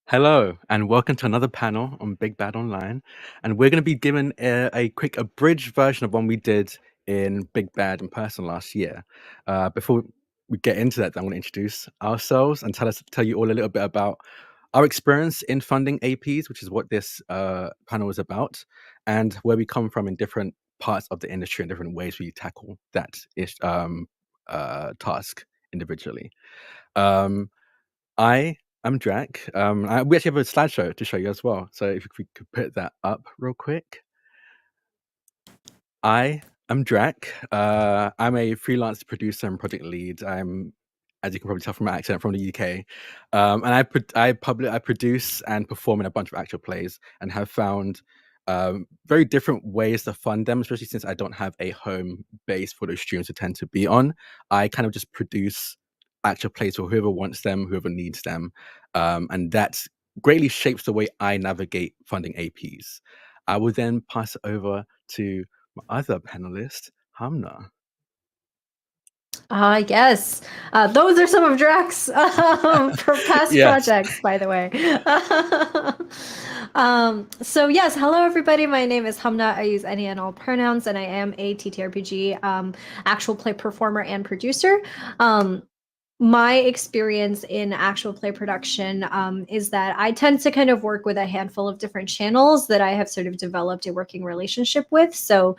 Hello, and welcome to another panel on Big Bad Online. And we're going to be given a quick abridged version of one we did in Big Bad in person last year. Before we get into that, I want to introduce ourselves and tell you all a little bit about our experience in funding APs, which is what this panel is about, and where we come from in different parts of the industry and different ways we tackle that task individually. Um, I am Drac. We actually have a slideshow to show you as well. So if we could put that up real quick. I am Drac. I'm a freelance producer and project lead. I'm, as you can probably tell from my accent, from the UK. And I produce and perform in a bunch of actual plays and have found very different ways to fund them, especially since I don't have a home base for those streams to tend to be on. I kind of just produce actual plays for whoever wants them, whoever needs them. And that greatly shapes the way I navigate funding APs. I will then pass it over to my other panelist, Hamna. Yes. Those are some of Drax's for past Yes. projects, by the way. So yes, hello everybody. My name is Hamna. I use any and all pronouns, and I am a TTRPG actual play performer and producer. My experience in actual play production is that I tend to kind of work with a handful of different channels that I have sort of developed a working relationship with. So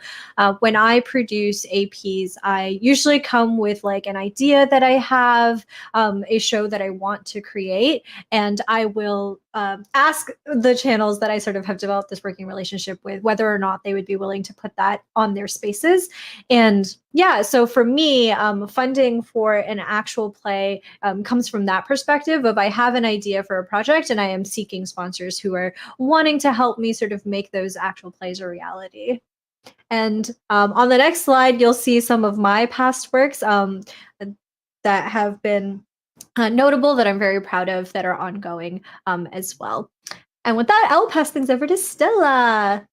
when I produce APs, I usually come with like an idea that I have, a show that I want to create, and I will ask the channels that I sort of have developed this working relationship with whether or not they would be willing to put that on their spaces. And yeah, so for me, funding for an actual play comes from that perspective of I have an idea for a project and I am seeking sponsors who are wanting to help me sort of make those actual plays a reality. And on the next slide, you'll see some of my past works that have been notable, that I'm very proud of, that are ongoing as well. And with that, I'll pass things over to Stella.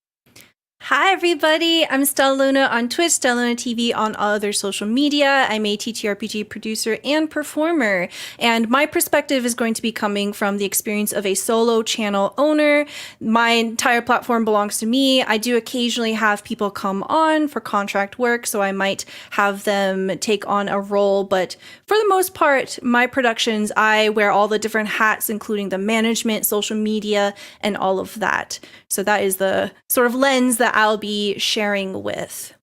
Hi, everybody. I'm Stella Luna on Twitch, Stella Luna TV on all other social media. I'm a TTRPG producer and performer, and my perspective is going to be coming from the experience of a solo channel owner. My entire platform belongs to me. I do occasionally have people come on for contract work, so I might have them take on a role, but for the most part, my productions, I wear all the different hats, including the management, social media, and all of that. So that is the sort of lens that I'll be sharing with.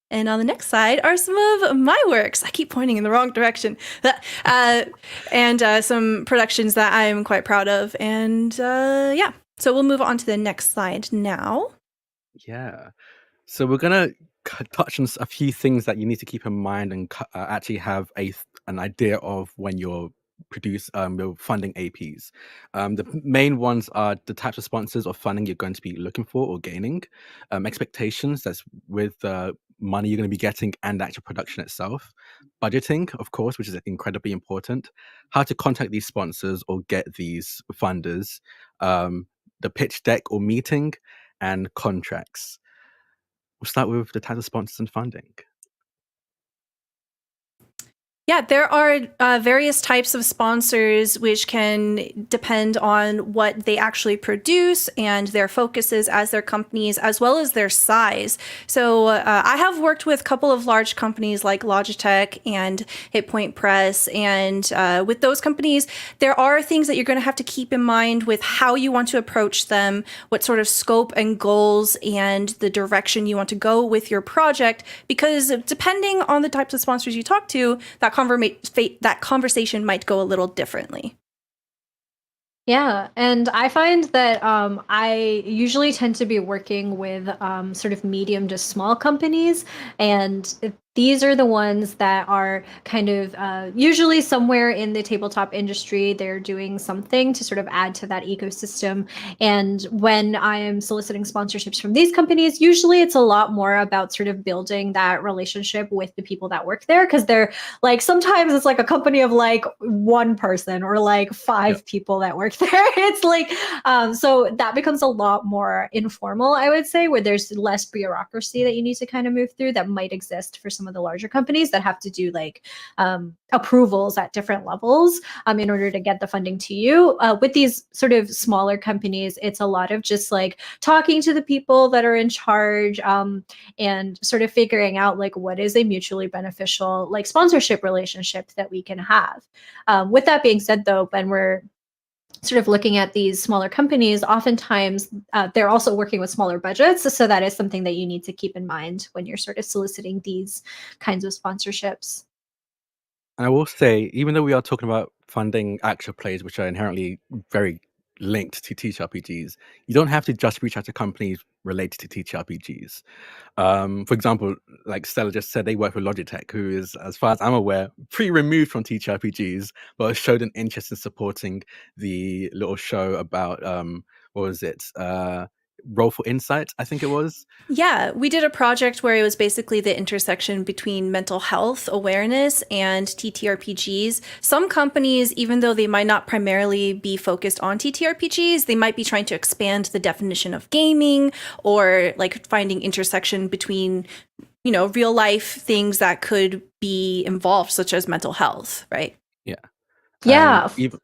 And on the next slide are some of my works. I keep pointing in the wrong direction. And some productions that I'm quite proud of. And yeah, so we'll move on to the next slide now. Yeah. So we're going to touch on a few things that you need to keep in mind and actually have an idea of when you're funding APs. The main ones are the types of sponsors or funding you're going to be looking for or gaining, expectations, that's with the money you're going to be getting and the actual production itself, budgeting, of course, which is incredibly important, how to contact these sponsors or get these funders, the pitch deck or meeting, and contracts. We'll start with the types of sponsors and funding. Yeah, there are various types of sponsors which can depend on what they actually produce and their focuses as their companies, as well as their size. So I have worked with a couple of large companies like Logitech and Hit Point Press. And with those companies, there are things that you're going to have to keep in mind with how you want to approach them, what sort of scope and goals and the direction you want to go with your project, because depending on the types of sponsors you talk to, that conversation might go a little differently. Yeah, and I find that I usually tend to be working with sort of medium to small companies, and these are the ones that are kind of usually somewhere in the tabletop industry. They're doing something to sort of add to that ecosystem. And when I am soliciting sponsorships from these companies, usually it's a lot more about sort of building that relationship with the people that work there, because they're like, sometimes it's like a company of like one person or like five people that work there. It's like, so that becomes a lot more informal, I would say, where there's less bureaucracy that you need to kind of move through that might exist for some some of the larger companies that have to do like approvals at different levels in order to get the funding to you. With these sort of smaller companies, it's a lot of just like talking to the people that are in charge and sort of figuring out like what is a mutually beneficial like sponsorship relationship that we can have. With that being said, though, when we're sort of looking at these smaller companies, oftentimes they're also working with smaller budgets. So that is something that you need to keep in mind when you're sort of soliciting these kinds of sponsorships. And I will say, even though we are talking about funding actual plays, which are inherently very linked to TTRPGs, you don't have to just reach out to companies related to TTRPGs. For example, like Stella just said, they work with Logitech, who is, as far as I'm aware, pretty removed from TTRPGs, but showed an interest in supporting the little show about what was it? Roll for Insight, I think it was. Yeah, we did a project where it was basically the intersection between mental health awareness and TTRPGs. Some companies, even though they might not primarily be focused on TTRPGs, they might be trying to expand the definition of gaming or like finding intersection between, you know, real life things that could be involved, such as mental health, right? Yeah. Yeah. Even,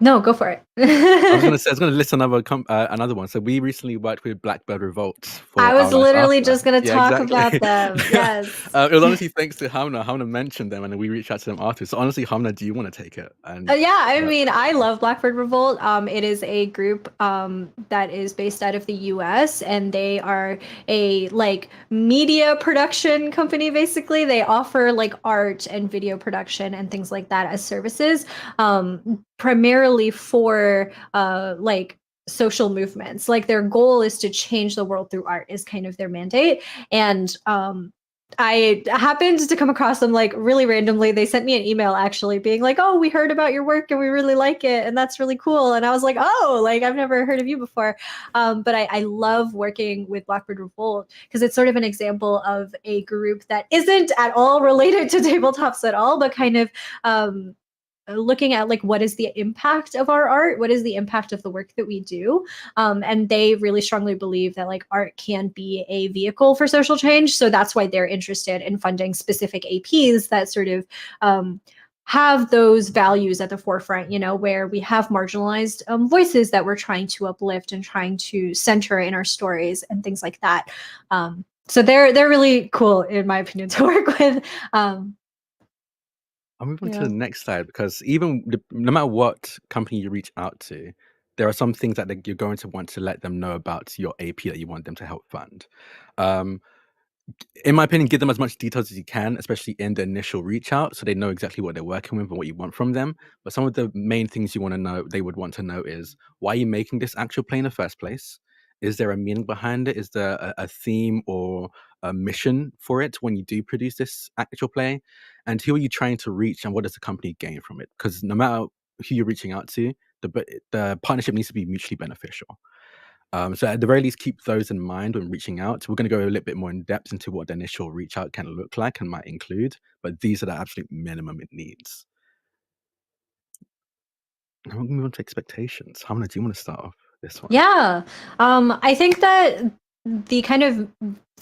No, go for it. I was gonna list another one. So we recently worked with Blackbird Revolt for I was Our Life literally After. just going to Yeah, talk exactly. about them. Yes. It was honestly thanks to Hamna. Hamna mentioned them, and then we reached out to them after. So honestly, Hamna, do you want to take it? And Yeah, I mean, I love Blackbird Revolt. It is a group that is based out of the US, and they are a like media production company. Basically, they offer like art and video production and things like that as services, primarily for like social movements. Like their goal is to change the world through art is kind of their mandate. And I happened to come across them like really randomly. They sent me an email actually being like, "Oh, we heard about your work and we really like it, and that's really cool." And I was like, "Oh, like I've never heard of you before." But I love working with Blackbird Revolt because it's sort of an example of a group that isn't at all related to tabletops at all, but kind of looking at like what is the impact of our art, what is the impact of the work that we do, and they really strongly believe that like art can be a vehicle for social change. So that's why they're interested in funding specific APs that sort of have those values at the forefront, you know, where we have marginalized voices that we're trying to uplift and trying to center in our stories and things like that. So they're really cool in my opinion to work with. I'll move on to Yeah. the next slide, because even no matter what company you reach out to, there are some things that you're going to want to let them know about your AP that you want them to help fund. Um, in my opinion, give them as much details as you can, especially in the initial reach out, so they know exactly what they're working with and what you want from them. But some of the main things you want to know, they would want to know is, why are you making this actual play in the first place? Is there a meaning behind it? Is there a theme or a mission for it when you do produce this actual play? And who are you trying to reach, and what does the company gain from it? Because no matter who you're reaching out to, the partnership needs to be mutually beneficial. So at the very least, keep those in mind when reaching out. We're going to go a little bit more in depth into what the initial reach out can look like and might include, but these are the absolute minimum it needs. Now we'll move on to expectations. Hamna, do you want to start off this one? Yeah. I think that the kind of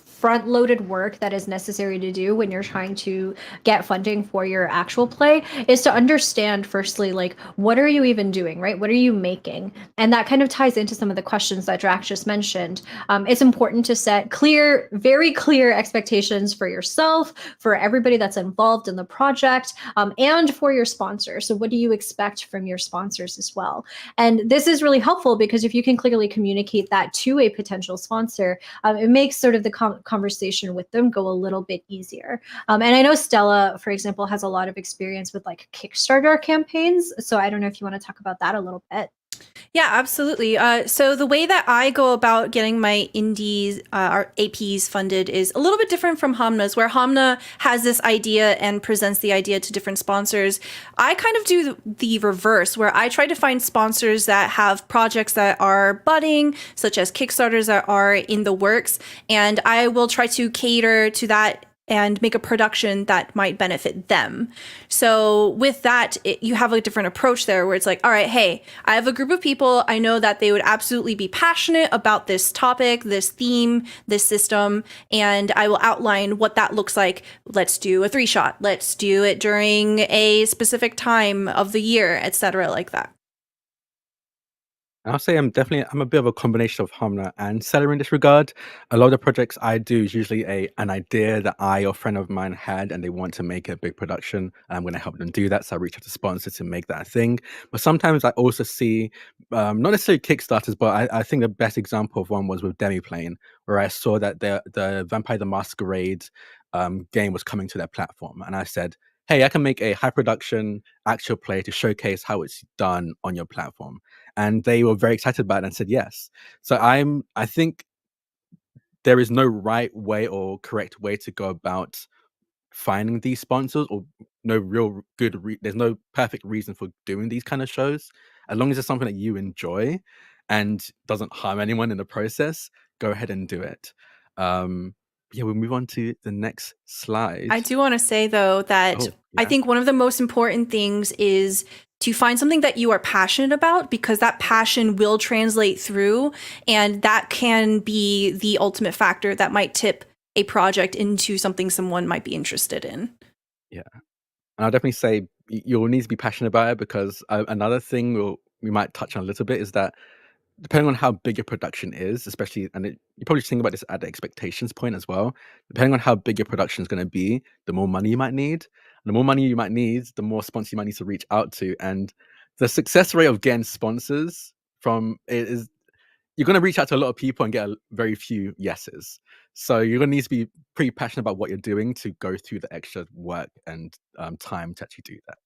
front-loaded work that is necessary to do when you're trying to get funding for your actual play is to understand firstly, like, what are you even doing, right? What are you making? And that kind of ties into some of the questions that Drax just mentioned. It's important to set clear, very clear expectations for yourself, for everybody that's involved in the project, and for your sponsor. So what do you expect from your sponsors as well? And this is really helpful because if you can clearly communicate that to a potential sponsor, it makes sort of the conversation with them go a little bit easier. And I know Stella, for example, has a lot of experience with like Kickstarter campaigns. So I don't know if you want to talk about that a little bit. Yeah, absolutely. So the way that I go about getting my indies or APs funded is a little bit different from Hamna's, where Hamna has this idea and presents the idea to different sponsors. I kind of do the reverse, where I try to find sponsors that have projects that are budding, such as Kickstarters that are in the works, and I will try to cater to that and make a production that might benefit them. So with that, you have a different approach there where it's like, all right, hey, I have a group of people. I know that they would absolutely be passionate about this topic, this theme, this system, and I will outline what that looks like. Let's do a 3-shot. Let's do it during a specific time of the year, etc., like that. I'll say I'm a bit of a combination of Hamna and Seller in this regard. A lot of the projects I do is usually an idea that I or a friend of mine had, and they want to make a big production, and I'm going to help them do that. So I reach out to sponsors to make that a thing. But sometimes I also see, not necessarily Kickstarters, but I think the best example of one was with Demiplane, where I saw that the Vampire the Masquerade game was coming to their platform, and I said, hey, I can make a high production actual play to showcase how it's done on your platform. And they were very excited about it and said yes. So I think there is no right way or correct way to go about finding these sponsors, or no real good there's no perfect reason for doing these kind of shows. As long as it's something that you enjoy and doesn't harm anyone in the process, go ahead and do it. Yeah, we'll move on to the next slide. I do want to say, though, that I think one of the most important things is to find something that you are passionate about, because that passion will translate through, and that can be the ultimate factor that might tip a project into something someone might be interested in. Yeah. And I'll definitely say you'll need to be passionate about it, because another thing we might touch on a little bit is that depending on how big your production is, especially, and you probably think about this at the expectations point as well, depending on how big your production is going to be, the more money you might need. And the more money you might need, the more sponsors you might need to reach out to. And the success rate of getting sponsors from it is, you're going to reach out to a lot of people and get very few yeses. So you're going to need to be pretty passionate about what you're doing to go through the extra work and time to actually do that.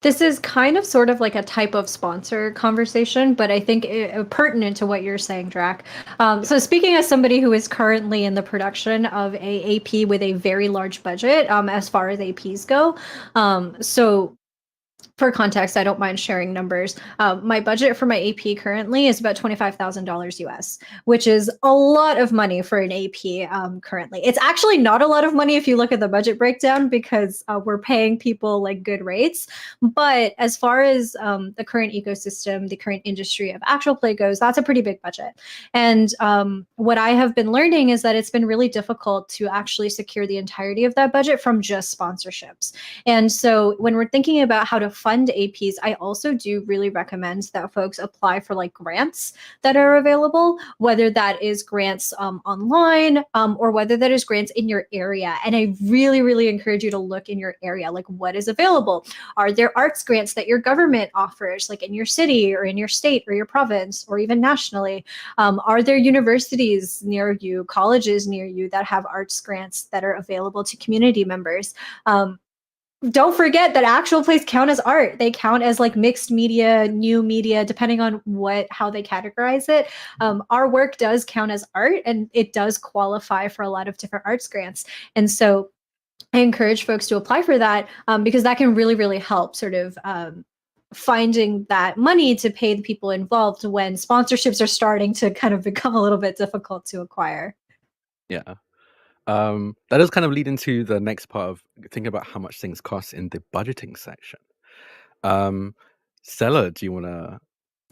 This is kind of sort of like a type of sponsor conversation, but I think pertinent to what you're saying, Drac. So speaking as somebody who is currently in the production of a AP with a very large budget, as far as APs go, so for context, I don't mind sharing numbers. My budget for my AP currently is about $25,000 US, which is a lot of money for an AP currently. It's actually not a lot of money if you look at the budget breakdown, because we're paying people like good rates. But as far as the current ecosystem, the current industry of actual play goes, that's a pretty big budget. And what I have been learning is that it's been really difficult to actually secure the entirety of that budget from just sponsorships. And so when we're thinking about how to fund APs, I also do really recommend that folks apply for like grants that are available, whether that is grants online or whether that is grants in your area. And I really, really encourage you to look in your area, like what is available. Are there arts grants that your government offers, like in your city or in your state or your province or even nationally? Are there universities near you, colleges near you that have arts grants that are available to community members? Don't forget that actual plays count as art. They count as like mixed media, new media, depending on how they categorize it. Our work does count as art, and it does qualify for a lot of different arts grants. And so I encourage folks to apply for that because that can really, really help sort of finding that money to pay the people involved when sponsorships are starting to kind of become a little bit difficult to acquire. Yeah. That does kind of lead into the next part of thinking about how much things cost in the budgeting section. Stella, do you want to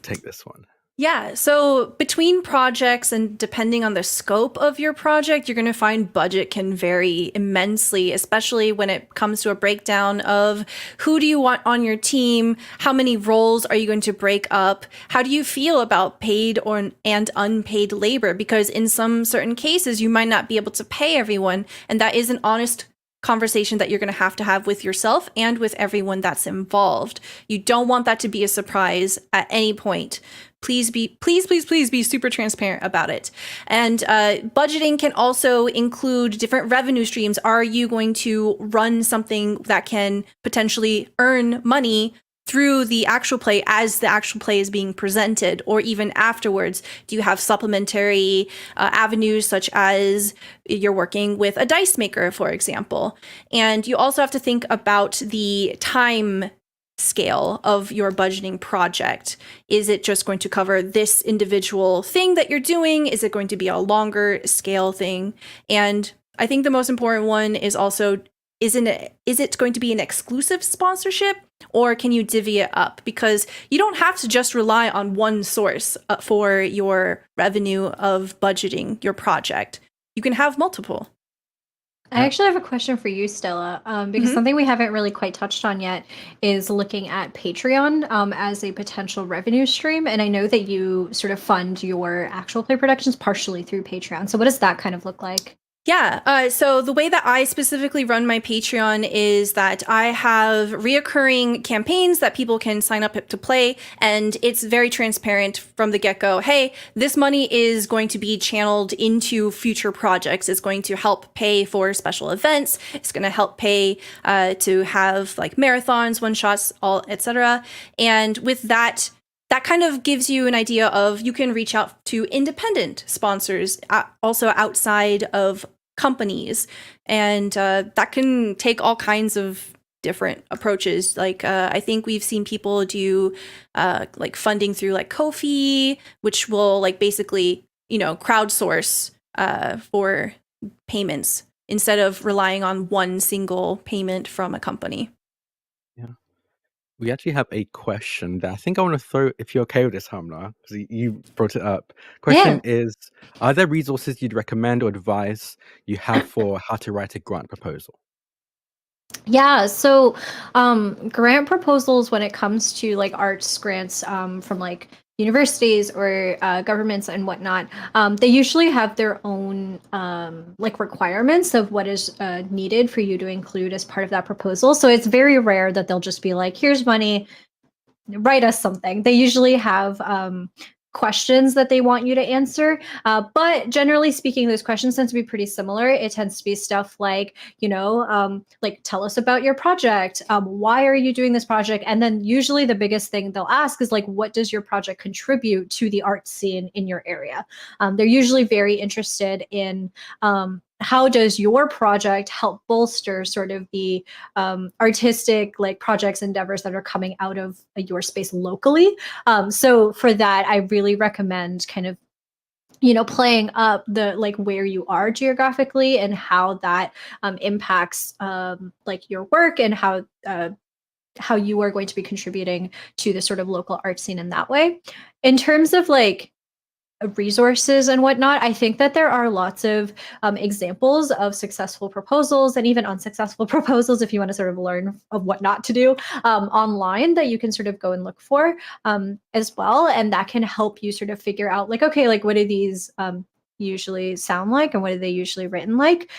take this one? Yeah, so between projects and depending on the scope of your project, you're going to find budget can vary immensely, especially when it comes to a breakdown of who do you want on your team, how many roles are you going to break up, how do you feel about paid and unpaid labor, because in some certain cases you might not be able to pay everyone, and that is an honest conversation that you're going to have with yourself and with everyone that's involved. You don't want that to be a surprise at any point. Please be super transparent about it. And budgeting can also include different revenue streams. Are you going to run something that can potentially earn money through the actual play as the actual play is being presented, or even afterwards? Do you have supplementary avenues, such as you're working with a dice maker, for example? And you also have to think about the time scale of your budgeting project. Is it just going to cover this individual thing that you're doing? Is it going to be a longer scale thing? And I think the most important one is also, is it going to be an exclusive sponsorship, or can you divvy it up? Because you don't have to just rely on one source for your revenue of budgeting your project. You can have multiple. I actually have a question for you, Stella, because something we haven't really quite touched on yet is looking at Patreon as a potential revenue stream. And I know that you sort of fund your actual play productions partially through Patreon. So what does that kind of look like? Yeah, so the way that I specifically run my Patreon is that I have reoccurring campaigns that people can sign up to play, and it's very transparent from the get-go. Hey, this money is going to be channeled into future projects. It's going to help pay for special events. It's going to help pay to have like marathons, one-shots, all etc. And with that kind of gives you an idea of, you can reach out to independent sponsors, also outside of companies. And that can take all kinds of different approaches. Like I think we've seen people do like funding through like Ko-fi, which will like basically, crowdsource for payments instead of relying on one single payment from a company. We actually have a question that I think I want to throw, if you're okay with this, Hamna, because you brought it up. Question is, are there resources you'd recommend or advise you have for how to write a grant proposal? Yeah, so grant proposals when it comes to like arts grants from like universities or governments and whatnot, they usually have their own like requirements of what is needed for you to include as part of that proposal. So it's very rare that they'll just be like, here's money, write us something. They usually have questions that they want you to answer. But generally speaking, those questions tend to be pretty similar. It tends to be stuff like, like tell us about your project. Why are you doing this project? And then usually the biggest thing they'll ask is like, what does your project contribute to the art scene in your area? They're usually very interested in how does your project help bolster sort of the artistic like projects endeavors that are coming out of your space locally. So for that, I really recommend kind of playing up the like where you are geographically and how that impacts like your work and how you are going to be contributing to the sort of local art scene in that way. In terms of like resources and whatnot, I think that there are lots of examples of successful proposals and even unsuccessful proposals, if you want to sort of learn of what not to do online, that you can sort of go and look for as well. And that can help you sort of figure out like, okay, like what do these usually sound like and what are they usually written like?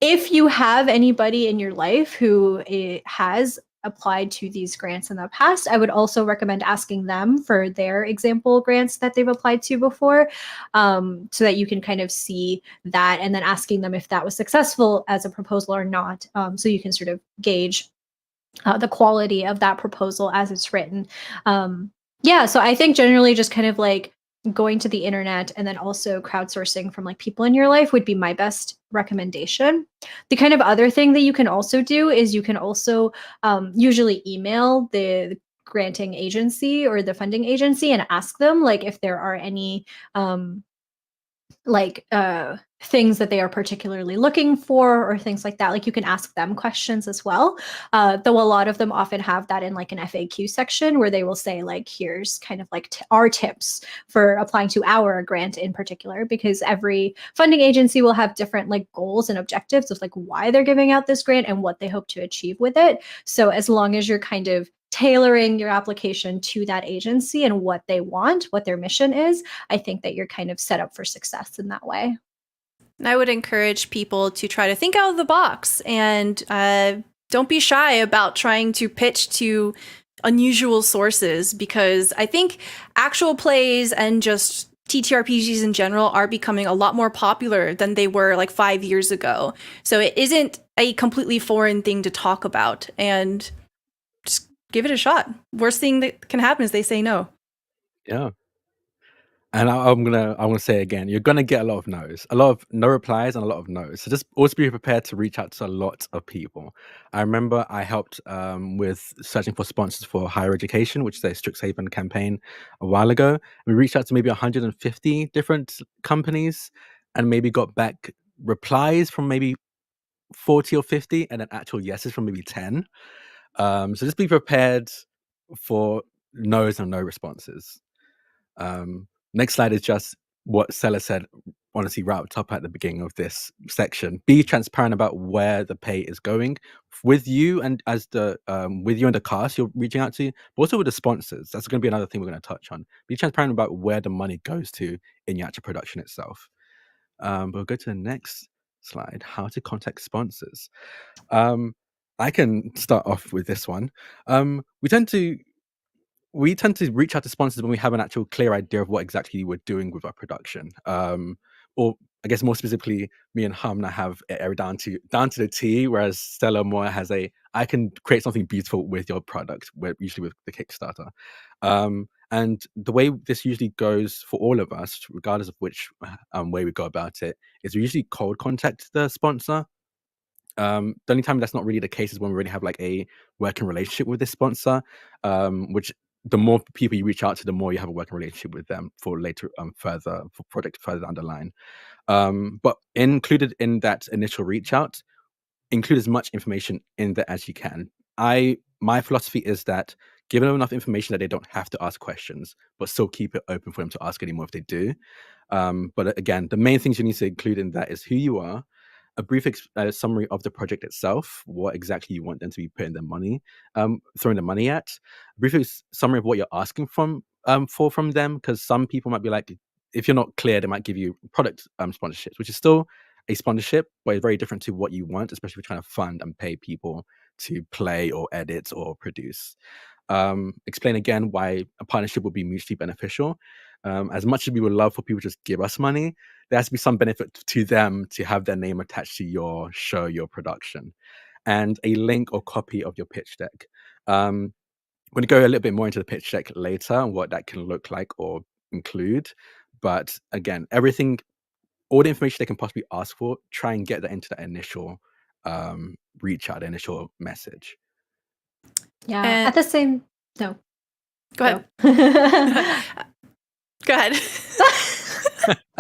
If you have anybody in your life who has applied to these grants in the past, I would also recommend asking them for their example grants that they've applied to before, so that you can kind of see that, and then asking them if that was successful as a proposal or not, so you can sort of gauge the quality of that proposal as it's written. Yeah, so I think generally just kind of like going to the internet and then also crowdsourcing from like people in your life would be my best recommendation. The kind of other thing that you can also do is you can also usually email the granting agency or the funding agency and ask them like if there are any like things that they are particularly looking for or things like that. Like you can ask them questions as well, though a lot of them often have that in like an FAQ section where they will say like, here's kind of like our tips for applying to our grant in particular, because every funding agency will have different like goals and objectives of like why they're giving out this grant and what they hope to achieve with it. So as long as you're kind of tailoring your application to that agency and what they want, what their mission is, I think that you're kind of set up for success in that way. I would encourage people to try to think out of the box and don't be shy about trying to pitch to unusual sources, because I think actual plays and just TTRPGs in general are becoming a lot more popular than they were like 5 years ago. So it isn't a completely foreign thing to talk about, and just give it a shot. Worst thing that can happen is they say no. Yeah. And I'm gonna say again, you're gonna get a lot of no's, a lot of no replies and a lot of no's. So just always be prepared to reach out to a lot of people. I remember I helped with searching for sponsors for higher education, which is a Strixhaven campaign a while ago. We reached out to maybe 150 different companies and maybe got back replies from maybe 40 or 50, and then actual yeses from maybe 10. So just be prepared for no's and no responses. Next slide is just what Stella said, honestly wrapped up at the beginning of this section. Be transparent about where the pay is going with you and as the with you and the cast you're reaching out to, but also with the sponsors. That's going to be another thing we're going to touch on. Be transparent about where the money goes to in your actual production itself. But we'll go to the next slide, how to contact sponsors. I can start off with this one. We tend to reach out to sponsors when we have an actual clear idea of what exactly we're doing with our production. Or I guess more specifically, me and Hamna have it down to the T, whereas Stella more has I can create something beautiful with your product, usually with the Kickstarter. And the way this usually goes for all of us, regardless of which way we go about it, is we usually cold contact the sponsor. The only time that's not really the case is when we already have like a working relationship with this sponsor, which the more people you reach out to, the more you have a working relationship with them for later for projects further down the line. But included in that initial reach out, include as much information in there as you can. My philosophy is that give them enough information that they don't have to ask questions, but still keep it open for them to ask any more if they do. But again, the main things you need to include in that is who you are, a brief summary of the project itself, what exactly you want them to be putting their money, throwing the money at, a brief summary of what you're asking from them, because some people might be like, if you're not clear, they might give you product sponsorships, which is still a sponsorship, but it's very different to what you want, especially if you're trying to fund and pay people to play or edit or produce. Explain again why a partnership would be mutually beneficial. As much as we would love for people to just give us money, there has to be some benefit to them to have their name attached to your show, your production, and a link or copy of your pitch deck. I'm going to go a little bit more into the pitch deck later and what that can look like or include. But again, all the information they can possibly ask for, try and get that into that initial reach out, initial message. Yeah. And- At the same no. Go ahead. Go ahead.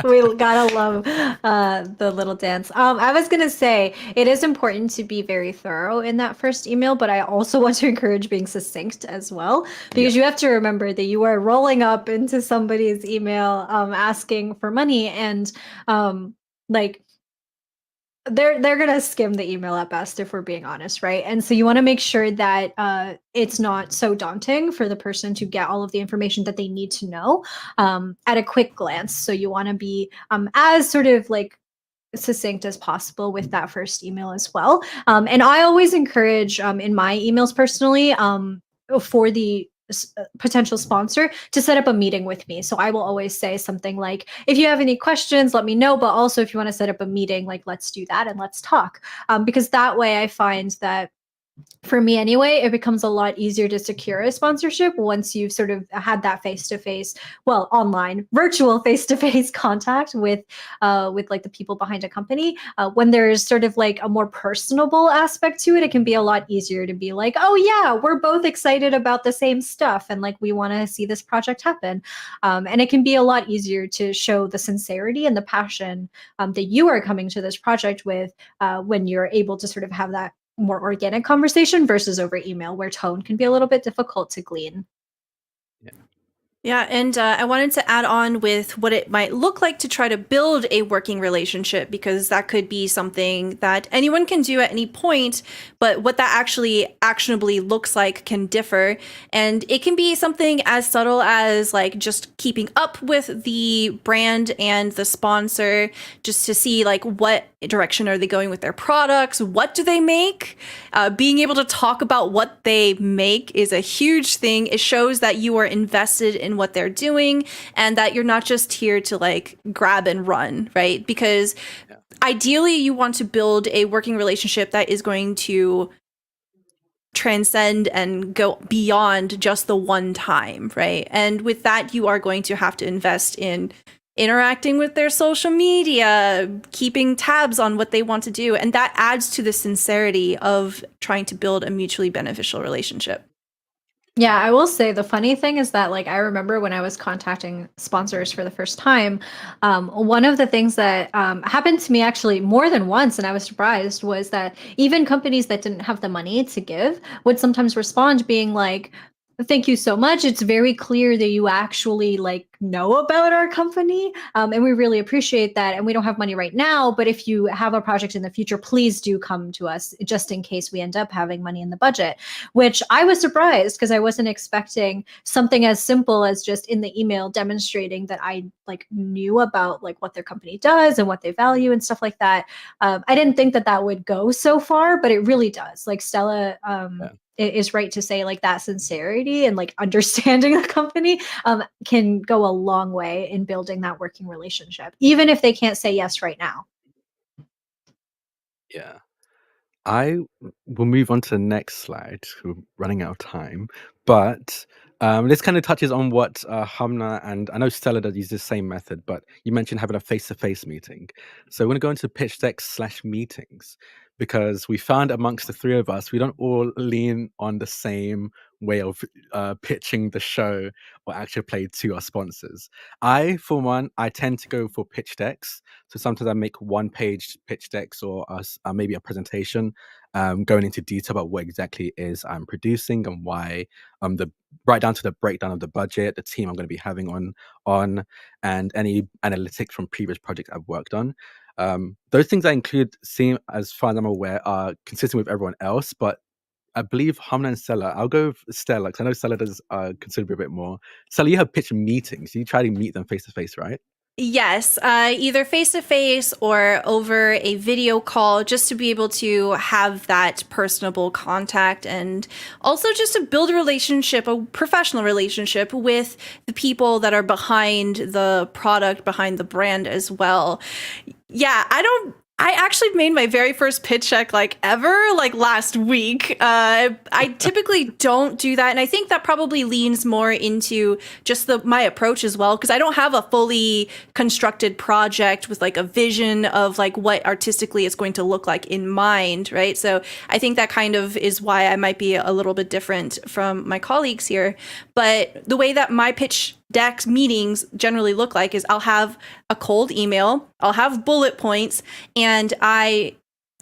We gotta love the little dance. I was gonna say it is important to be very thorough in that first email, but I also want to encourage being succinct as well, because you have to remember that you are rolling up into somebody's email asking for money, and like they're gonna skim the email at best if we're being honest, right? And so you want to make sure that it's not so daunting for the person to get all of the information that they need to know at a quick glance. So you want to be as sort of like succinct as possible with that first email as well. And I always encourage in my emails personally for the potential sponsor to set up a meeting with me. So I will always say something like, if you have any questions, let me know. But also if you want to set up a meeting, like let's do that and let's talk. Because that way I find that for me anyway, it becomes a lot easier to secure a sponsorship once you've sort of had that face-to-face, well, online, virtual face-to-face contact with like the people behind a company. When there's sort of like a more personable aspect to it, it can be a lot easier to be like, oh yeah, we're both excited about the same stuff and like we want to see this project happen. And it can be a lot easier to show the sincerity and the passion that you are coming to this project with when you're able to sort of have that more organic conversation versus over email, where tone can be a little bit difficult to glean. Yeah, and I wanted to add on with what it might look like to try to build a working relationship, because that could be something that anyone can do at any point, but what that actually actionably looks like can differ. And it can be something as subtle as like just keeping up with the brand and the sponsor, just to see like what direction are they going with their products, what do they make. Being able to talk about what they make is a huge thing. It shows that you are invested in what they're doing and that you're not just here to like grab and run, right? Because ideally you want to build a working relationship that is going to transcend and go beyond just the one time, right? And with that, you are going to have to invest in interacting with their social media, keeping tabs on what they want to do. And that adds to the sincerity of trying to build a mutually beneficial relationship. Yeah, I will say the funny thing is that like I remember when I was contacting sponsors for the first time, one of the things that happened to me actually more than once, and I was surprised, was that even companies that didn't have the money to give would sometimes respond being like, "Thank you so much. It's very clear that you actually like know about our company, and we really appreciate that. And we don't have money right now, but if you have a project in the future, please do come to us, just in case we end up having money in the budget." Which I was surprised because I wasn't expecting something as simple as just in the email demonstrating that I like knew about like what their company does and what they value and stuff like that. I didn't think that that would go so far, but it really does. Like Stella Yeah. is right to say like that sincerity and like understanding the company can go a long way in building that working relationship, even if they can't say yes right now. Yeah. I will move on to the next slide. We're running out of time, but this kind of touches on what Hamna and I know Stella does use the same method, but you mentioned having a face-to-face meeting. So we're going to go into pitch decks slash meetings because we found amongst the three of us, we don't all lean on the same way of pitching the show or actual play to our sponsors. For one, I tend to go for pitch decks. So sometimes I make one-page pitch decks or maybe a presentation going into detail about what exactly it is I'm producing and why, the right down to the breakdown of the budget, the team I'm going to be having on, and any analytics from previous projects I've worked on. Those things I include seem, as far as I'm aware, are consistent with everyone else, but I believe Hamna and Stella. I'll go with Stella because I know Stella does consider a bit more. Stella, you have pitch meetings. You try to meet them face to face, right? Yes, either face to face or over a video call, just to be able to have that personable contact and also just to build a relationship, a professional relationship with the people that are behind the product, behind the brand as well. Yeah, I actually made my very first pitch deck like ever, like last week. I typically don't do that, and I think that probably leans more into just my approach as well, because I don't have a fully constructed project with like a vision of like what artistically it's going to look like in mind, right? So I think that kind of is why I might be a little bit different from my colleagues here. But the way that my pitch decks meetings generally look like is I'll have a cold email, I'll have bullet points, and I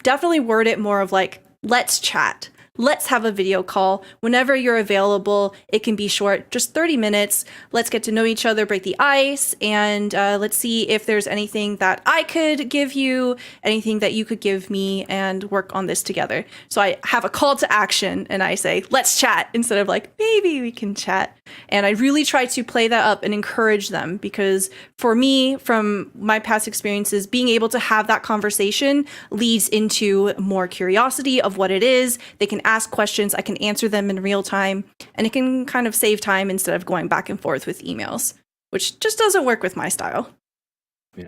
definitely word it more of like, let's chat. Let's have a video call whenever you're available. It can be short, just 30 minutes. Let's get to know each other, break the ice, and let's see if there's anything that I could give you, anything that you could give me, and work on this together. So I have a call to action and I say, let's chat, instead of like, maybe we can chat. And I really try to play that up and encourage them, because for me, from my past experiences, being able to have that conversation leads into more curiosity of what it is. They can ask questions, I can answer them in real time, and it can kind of save time instead of going back and forth with emails, which just doesn't work with my style. Yeah.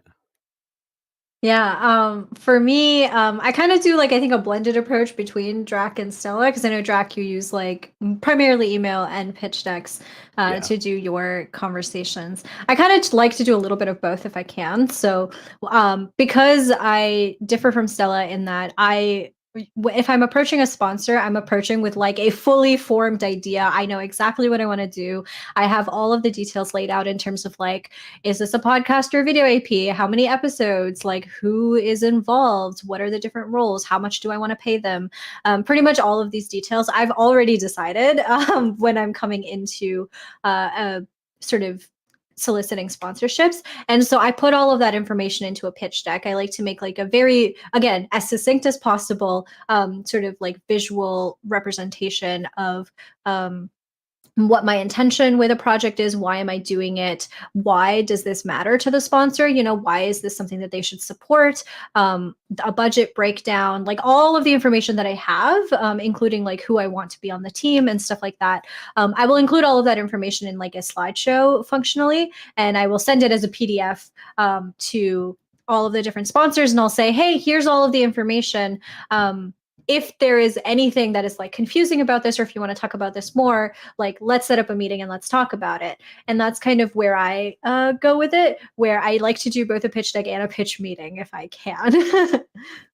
Yeah, for me, I kind of do like I think a blended approach between Drac and Stella, because I know Drac you use like primarily email and pitch decks Yeah. to do your conversations. I kind of like to do a little bit of both if I can. So, because I differ from Stella in that if I'm approaching a sponsor, I'm approaching with like a fully formed idea. I know exactly what I want to do. I have all of the details laid out in terms of like, is this a podcast or video AP? How many episodes? Like, who is involved? What are the different roles? How much do I want to pay them? Pretty much all of these details I've already decided when I'm coming into a sort of soliciting sponsorships. And so I put all of that information into a pitch deck. I like to make like a very, again, as succinct as possible, sort of like visual representation of what my intention with a project is. Why am I doing it? Why does this matter to the sponsor? You know, why is this something that they should support? A budget breakdown, like all of the information that I have, including like who I want to be on the team and stuff like that. I will include all of that information in like a slideshow functionally, and I will send it as a PDF to all of the different sponsors, and I'll say, hey, here's all of the information. If there is anything that is like confusing about this, or if you want to talk about this more, like let's set up a meeting and let's talk about it. And that's kind of where I go with it, where I like to do both a pitch deck and a pitch meeting if I can.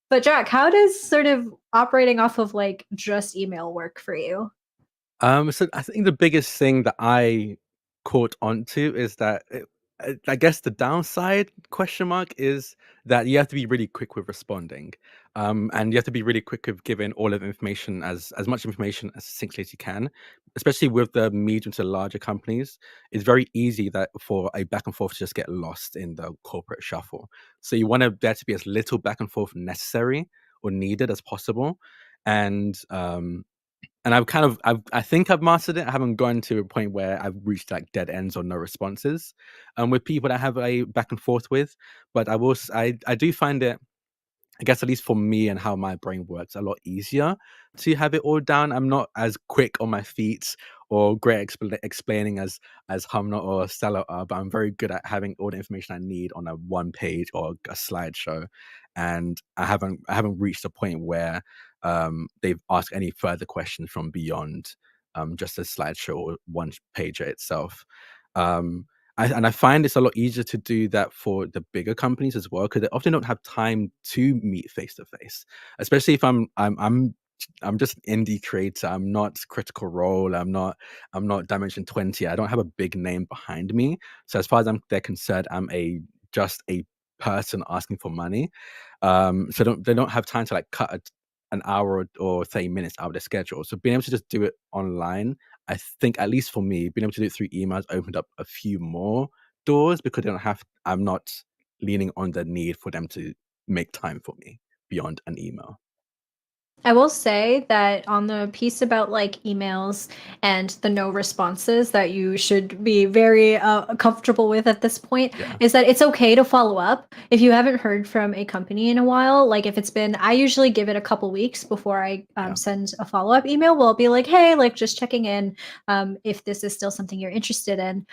But Jack, how does sort of operating off of like just email work for you? So I think the biggest thing that I caught onto is that I guess the downside question mark is that you have to be really quick with responding, and you have to be really quick with giving all of the information as much information as succinctly as you can, especially with the medium to larger companies. It's very easy that for a back and forth to just get lost in the corporate shuffle. So you want there to be as little back and forth necessary or needed as possible, and I think I've mastered it. I haven't gone to a point where I've reached like dead ends or no responses, with people that I have a back and forth with. But I do find it, I guess at least for me and how my brain works, a lot easier to have it all down. I'm not as quick on my feet or great explaining as Humna or Stella are, but I'm very good at having all the information I need on a one page or a slideshow. And I haven't reached a point where they've asked any further questions from beyond just a slideshow or one pager itself. Um, and I find it's a lot easier to do that for the bigger companies as well, because they often don't have time to meet face to face. Especially if I'm just indie creator. I'm not Critical Role. I'm not Dimension 20. I don't have a big name behind me. So as far as they're concerned, I'm just a person asking for money. So they don't have time to like cut an hour or 30 minutes out of their schedule. So being able to just do it online, I think, at least for me, being able to do it through emails opened up a few more doors, because I'm not leaning on the need for them to make time for me beyond an email. I will say that on the piece about like emails and the no responses that you should be very comfortable with at this point Yeah. is that it's okay to follow up if you haven't heard from a company in a while. Like if it's been, I usually give it a couple weeks before I Yeah. send a follow up email. Well, I'll be like, hey, like just checking in if this is still something you're interested in.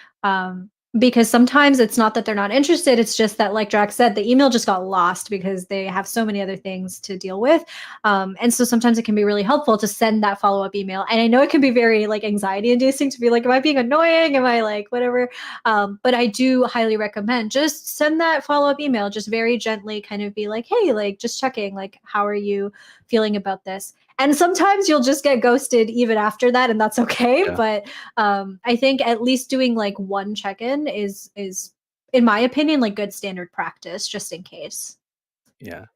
Because sometimes it's not that they're not interested, it's just that, like Drax said, the email just got lost because they have so many other things to deal with. And so sometimes it can be really helpful to send that follow up email. And I know it can be very like anxiety inducing to be like, am I being annoying? Am I like whatever? But I do highly recommend just send that follow up email, just very gently kind of be like, hey, like just checking, like, how are you feeling about this? And sometimes you'll just get ghosted even after that, and that's okay. Yeah. But I think at least doing like one check in is in my opinion like good standard practice, just in case. Yeah.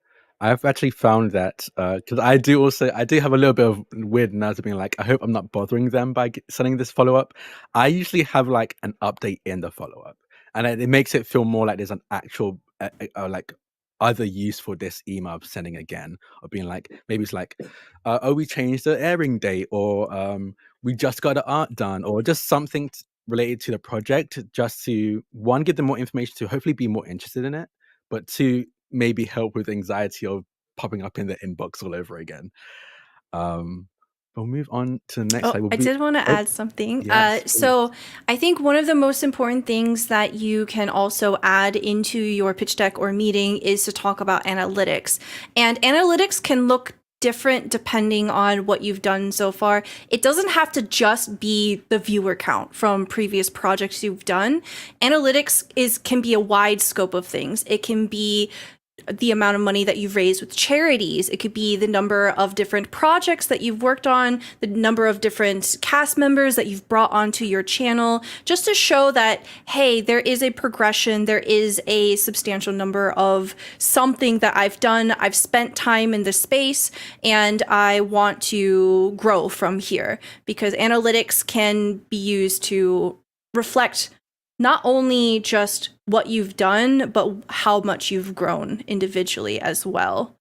I've actually found that because I do have a little bit of weird nerves of being like, I hope I'm not bothering them by sending this follow up. I usually have like an update in the follow up, and it makes it feel more like there's an actual like other use for this email I'm sending again, or being like, maybe it's like, oh, we changed the airing date, or we just got the art done, or just something related to the project, just to one, give them more information to hopefully be more interested in it, but two, maybe help with anxiety of popping up in the inbox all over again. Um, we'll move on to the next Oh, slide. We'll I be did want to Oh, add something. yes, please. So I think one of the most important things that you can also add into your pitch deck or meeting is to talk about analytics. And analytics can look different depending on what you've done so far. It doesn't have to just be the viewer count from previous projects you've done. Analytics can be a wide scope of things. It can be the amount of money that you've raised with charities. It could be the number of different projects that you've worked on, the number of different cast members that you've brought onto your channel, just to show that, hey, there is a progression, there is a substantial number of something that I've done. I've spent time in this space and I want to grow from here, because analytics can be used to reflect not only just what you've done, but how much you've grown individually as well.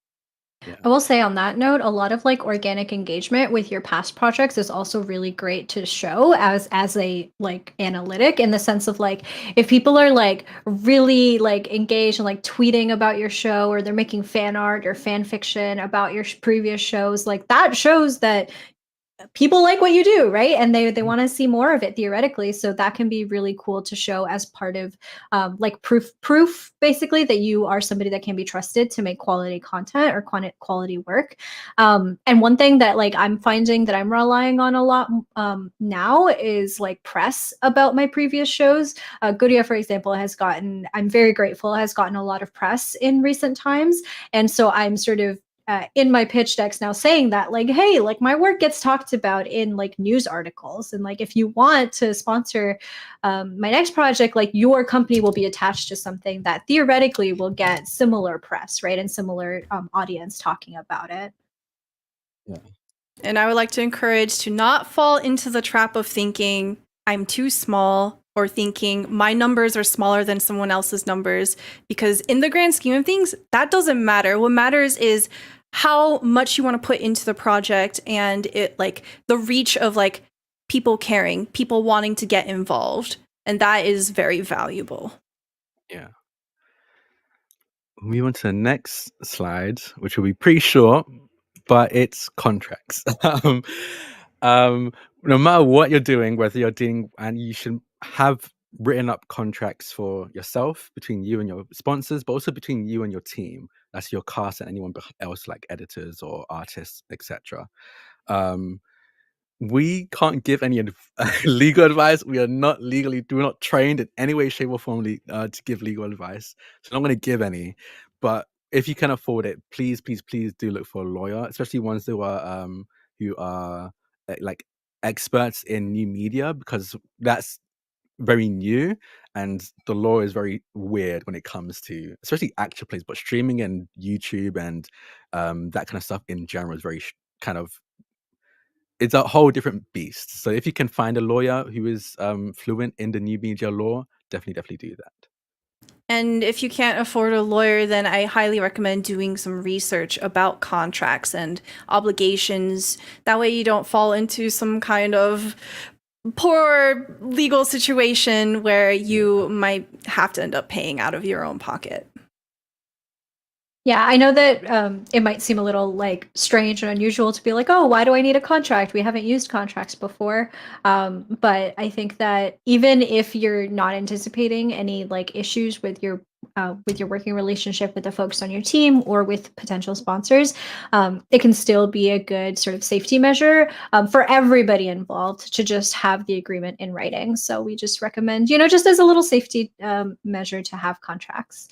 Yeah. I will say on that note, a lot of like organic engagement with your past projects is also really great to show as a like analytic, in the sense of like if people are like really like engaged and like tweeting about your show, or they're making fan art or fan fiction about your previous shows, like that shows that people like what you do, right? And they Mhm. want to see more of it theoretically. So that can be really cool to show as part of like proof basically that you are somebody that can be trusted to make quality content or quality work. And one thing that like I'm finding that I'm relying on a lot now is like press about my previous shows. Goodia, for example, has gotten, I'm very grateful, has gotten a lot of press in recent times. And so I'm sort of in my pitch decks now saying that, like, hey, like my work gets talked about in like news articles, and like if you want to sponsor my next project, like your company will be attached to something that theoretically will get similar press, right, and similar audience talking about it. Yeah. And I would like to encourage to not fall into the trap of thinking I'm too small or thinking my numbers are smaller than someone else's numbers, because in the grand scheme of things, that doesn't matter. What matters is how much you want to put into the project and it like the reach of like people caring, people wanting to get involved. And that is very valuable. Yeah. Move on to the next slide, which will be pretty short, but it's contracts. No matter what you're doing, whether you're doing, and you should have written up contracts for yourself, between you and your sponsors, but also between you and your team. That's your cast and anyone else, like editors or artists, etc. We can't give any legal advice. We are not we're not trained in any way, shape, or form to give legal advice. So I'm not going to give any. But if you can afford it, please, please, please do look for a lawyer, especially ones who are like experts in new media, because that's very new, and the law is very weird when it comes to especially actual plays, but streaming and YouTube and that kind of stuff in general is very kind of, it's a whole different beast. So if you can find a lawyer who is fluent in the new media law, definitely do that. And if you can't afford a lawyer, then I highly recommend doing some research about contracts and obligations. That way you don't fall into some kind of poor legal situation where you might have to end up paying out of your own pocket. Yeah, I know that it might seem a little like strange and unusual to be like, oh, why do I need a contract? We haven't used contracts before. But I think that even if you're not anticipating any like issues with your working relationship with the folks on your team or with potential sponsors, it can still be a good sort of safety measure for everybody involved to just have the agreement in writing. So we just recommend, just as a little safety measure to have contracts.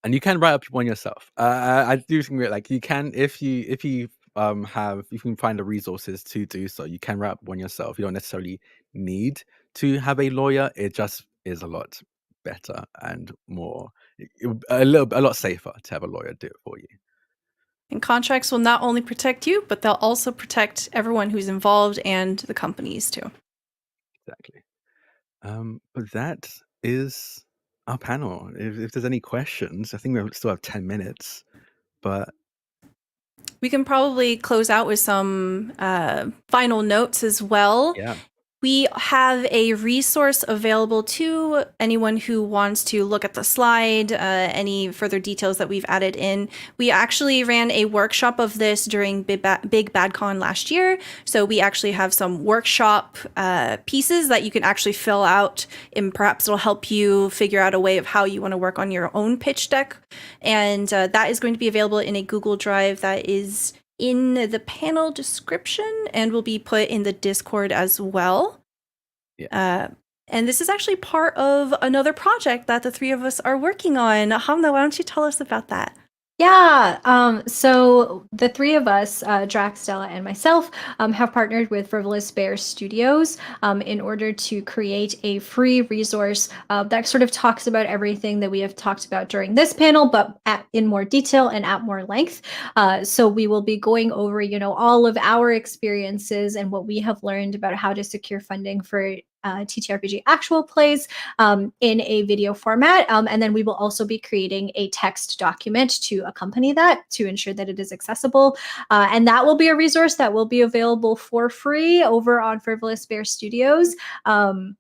And you can write up one yourself. I do think that, like, you can, if you have, you can find the resources to do so. You can write up one yourself. You don't necessarily need to have a lawyer. It just is a lot better and more, a lot safer to have a lawyer do it for you. And contracts will not only protect you, but they'll also protect everyone who's involved and the companies too. Exactly. But that is our panel. If there's any questions, I think we still have 10 minutes, but We can probably close out with some final notes as well. yeah. We have a resource available to anyone who wants to look at the slide, any further details that we've added in. We actually ran a workshop of this during Big Bad Con last year. So we actually have some workshop pieces that you can actually fill out, and perhaps it'll help you figure out a way of how you want to work on your own pitch deck. And that is going to be available in a Google Drive that is in the panel description and will be put in the Discord as well. Yeah. And this is actually part of another project that the three of us are working on. Hamna, why don't you tell us about that? Yeah, so the three of us, Drax, Stella, and myself, have partnered with Frivolous Bear Studios in order to create a free resource that sort of talks about everything that we have talked about during this panel, but in more detail and at more length. So we will be going over, all of our experiences and what we have learned about how to secure funding for TTRPG actual plays in a video format. And then we will also be creating a text document to accompany that to ensure that it is accessible. And that will be a resource that will be available for free over on Frivolous Bear Studios.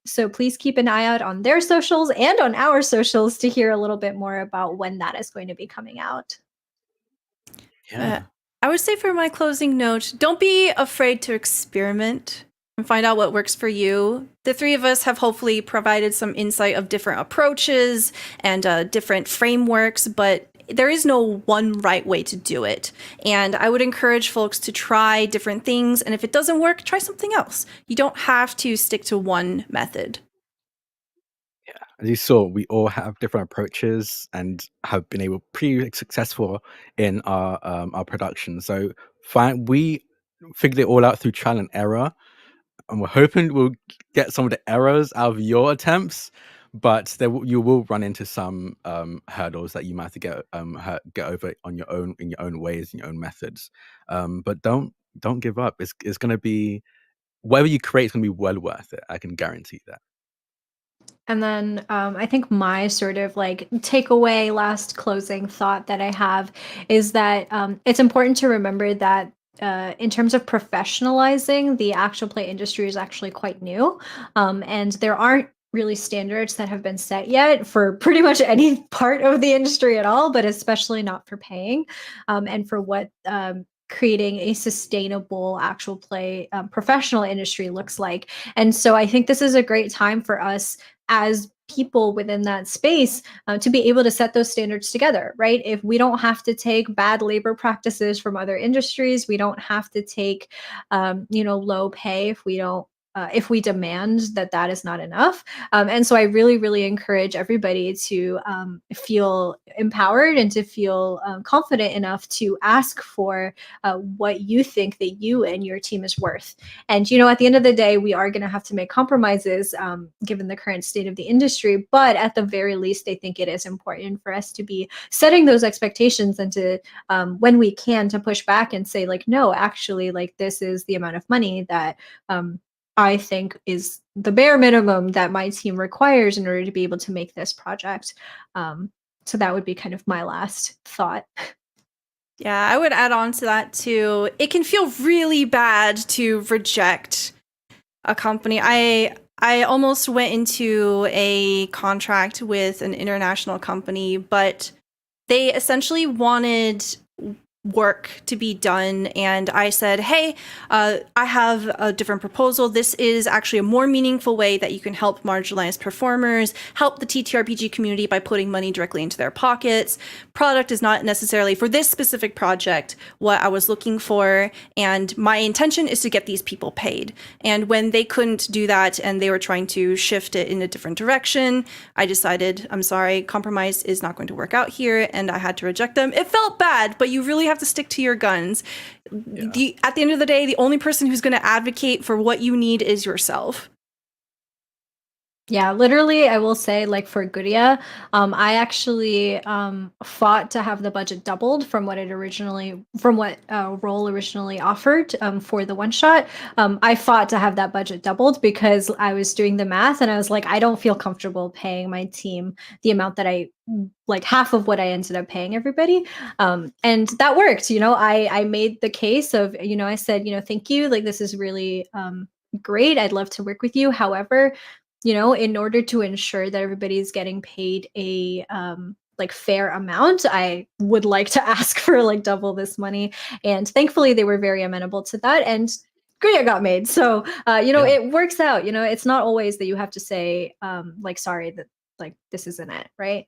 So please keep an eye out on their socials and on our socials to hear a little bit more about when that is going to be coming out. Yeah. I would say for my closing note, don't be afraid to experiment and find out what works for you. The three of us have hopefully provided some insight of different approaches and different frameworks, but there is no one right way to do it. And I would encourage folks to try different things. And if it doesn't work, try something else. You don't have to stick to one method. as you saw, we all have different approaches and have been able pretty successful in our production. So we figured it all out through trial and error, and we're hoping we'll get some of the errors out of your attempts, but you will run into some hurdles that you might have to get over on your own, in your own ways, in your own methods. But don't give up. It's going to be, whatever you create is going to be well worth it. I can guarantee that. And then I think my sort of like takeaway, last closing thought that I have is that it's important to remember that in terms of professionalizing, the actual play industry is actually quite new. And there aren't really standards that have been set yet for pretty much any part of the industry at all, but especially not for paying and for what creating a sustainable actual play professional industry looks like. And so I think this is a great time for us as people within that space to be able to set those standards together, right? If we don't have to take bad labor practices from other industries, we don't have to take, low pay if we demand that that is not enough. And so I really, really encourage everybody to feel empowered and to feel confident enough to ask for what you think that you and your team is worth. And, at the end of the day, we are going to have to make compromises given the current state of the industry. But at the very least, I think it is important for us to be setting those expectations and to, when we can, to push back and say, like, no, actually, like, this is the amount of money that I think is the bare minimum that my team requires in order to be able to make this project. So that would be kind of my last thought. Yeah, I would add on to that too. It can feel really bad to reject a company. I almost went into a contract with an international company, but they essentially wanted work to be done, and I said, hey, I have a different proposal. This is actually a more meaningful way that you can help marginalized performers, help the TTRPG community by putting money directly into their pockets. Product is not necessarily for this specific project what I was looking for, and my intention is to get these people paid. And when they couldn't do that and they were trying to shift it in a different direction, I decided, I'm sorry, compromise is not going to work out here, and I had to reject them. It felt bad, but you really have to stick to your guns. Yeah. At the end of the day, the only person who's going to advocate for what you need is yourself. Yeah, literally, I will say, like, for Guria, I actually fought to have the budget doubled from what Roll originally offered for the one shot. I fought to have that budget doubled because I was doing the math and I was like, I don't feel comfortable paying my team the amount that like half of what I ended up paying everybody. And that worked. I made the case of, I said, thank you. Like, this is really great. I'd love to work with you. However, in order to ensure that everybody's getting paid a like fair amount, I would like to ask for like double this money. And thankfully they were very amenable to that, and Guria got made. So it works out. It's not always that you have to say like, sorry, that like this isn't it, right?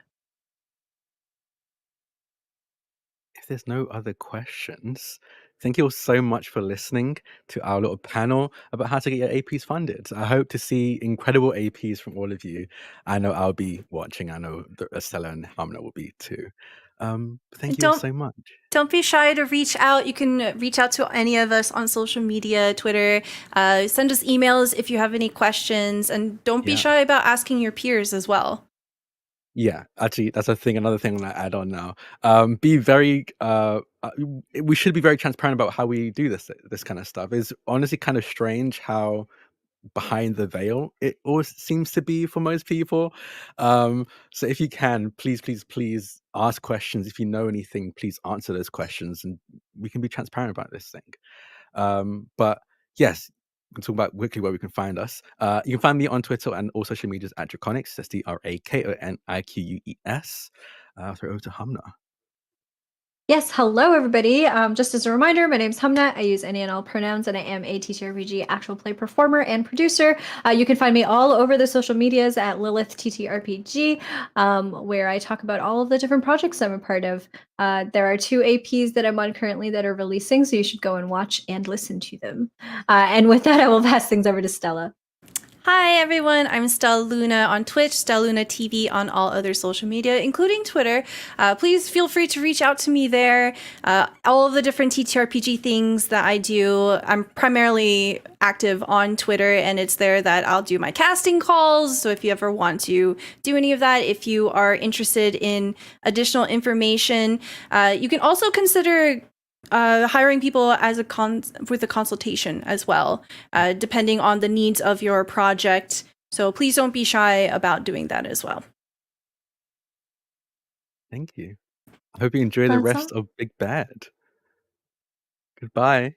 If there's no other questions, thank you all so much for listening to our little panel about how to get your APs funded. I hope to see incredible APs from all of you. I know I'll be watching. I know Stella and Hamna will be too. Thank you all so much. Don't be shy to reach out. You can reach out to any of us on social media, Twitter. Send us emails if you have any questions. And don't be shy about asking your peers as well. Yeah, actually, that's another thing I'm gonna add on now. Be very we should be very transparent about how we do this kind of stuff. It's honestly kind of strange how behind the veil it always seems to be for most people. So if you can, please ask questions. If you know anything, please answer those questions, and we can be transparent about this thing. But yes, we can talk about quickly where we can find us. You can find me on Twitter and all social medias at Draconics. That's DRAKONIQUES. I'll throw it over to Hamna. Yes, hello everybody. Just as a reminder, my name is Hamna. I use any and all pronouns, and I am a TTRPG actual play performer and producer. You can find me all over the social medias at Lilith TTRPG, where I talk about all of the different projects I'm a part of. There are 2 APs that I'm on currently that are releasing, so you should go and watch and listen to them. And with that, I will pass things over to Stella. Hi, everyone. I'm Stella Luna on Twitch, Stella Luna TV on all other social media, including Twitter. Please feel free to reach out to me there. All of the different TTRPG things that I do, I'm primarily active on Twitter, and it's there that I'll do my casting calls. So if you ever want to do any of that, if you are interested in additional information, you can also consider hiring people as with a consultation as well, depending on the needs of your project. So please don't be shy about doing that as well. Thank you. I hope you enjoy the That's rest of Big Bad. Goodbye.